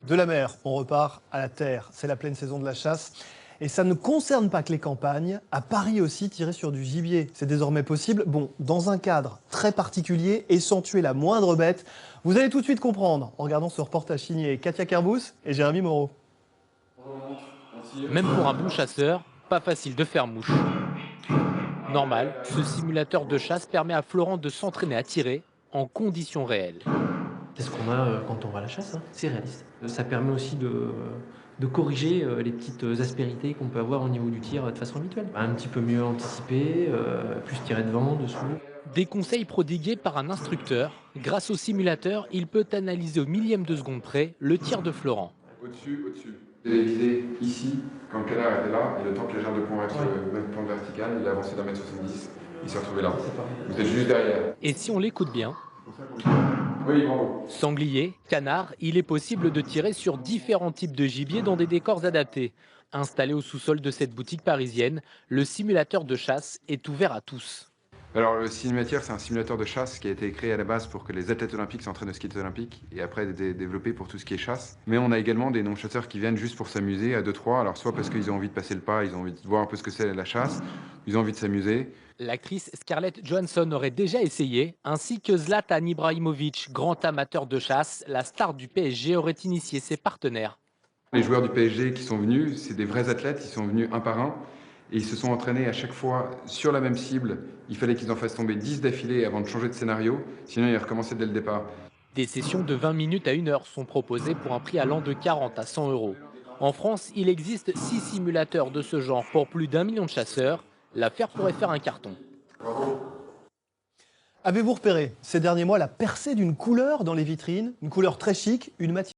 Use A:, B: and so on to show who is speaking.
A: De la mer, on repart à la terre. C'est la pleine saison de la chasse. Et ça ne concerne pas que les campagnes. À Paris aussi, tirer sur du gibier, c'est désormais possible. Bon, dans un cadre très particulier et sans tuer la moindre bête. Vous allez tout de suite comprendre en regardant ce reportage signé Katia Kerbous et Jérémy Moreau.
B: Même pour un bon chasseur, pas facile de faire mouche. Normal, ce simulateur de chasse permet à Florent de s'entraîner à tirer en conditions réelles.
C: C'est ce qu'on a quand on va à la chasse, hein. C'est réaliste. Ça permet aussi de corriger les petites aspérités qu'on peut avoir au niveau du tir de façon habituelle. Un petit peu mieux anticiper, plus tirer devant, dessous.
B: Des conseils prodigués par un instructeur. Grâce au simulateur, il peut analyser au millième de seconde près le tir de Florent.
D: Au-dessus, au-dessus. Vous avez visé ici, quand le canard était là, et le temps que les jambes de pont restent le même point vertical, il a avancé d'1 m 70, il s'est retrouvé là. Vous êtes juste derrière.
B: Et si on l'écoute bien,
D: Oui, bravo.
B: sanglier, canard, il est possible de tirer sur différents types de gibier dans des décors adaptés. Installé au sous-sol de cette boutique parisienne, le simulateur de chasse est ouvert à tous.
D: Alors le simulateur, c'est un simulateur de chasse qui a été créé à la base pour que les athlètes olympiques s'entraînent au ski olympique et après développé pour tout ce qui est chasse. Mais on a également des non-chasseurs qui viennent juste pour s'amuser à 2-3, alors soit parce qu'ils ont envie de passer le pas, ils ont envie de voir un peu ce que c'est la chasse, ils ont envie de s'amuser.
B: L'actrice Scarlett Johansson aurait déjà essayé, ainsi que Zlatan Ibrahimovic, grand amateur de chasse, la star du PSG aurait initié ses partenaires.
D: Les joueurs du PSG qui sont venus, c'est des vrais athlètes, ils sont venus un par un. Et ils se sont entraînés à chaque fois sur la même cible. Il fallait qu'ils en fassent tomber 10 d'affilée avant de changer de scénario, sinon ils recommençaient dès le départ.
B: Des sessions de 20 minutes à 1 heure sont proposées pour un prix allant de 40 à 100 euros. En France, il existe 6 simulateurs de ce genre pour plus d'1 million de chasseurs. L'affaire pourrait faire un carton.
D: Bravo.
A: Avez-vous repéré ces derniers mois la percée d'une couleur dans les vitrines? Une couleur très chic, une matière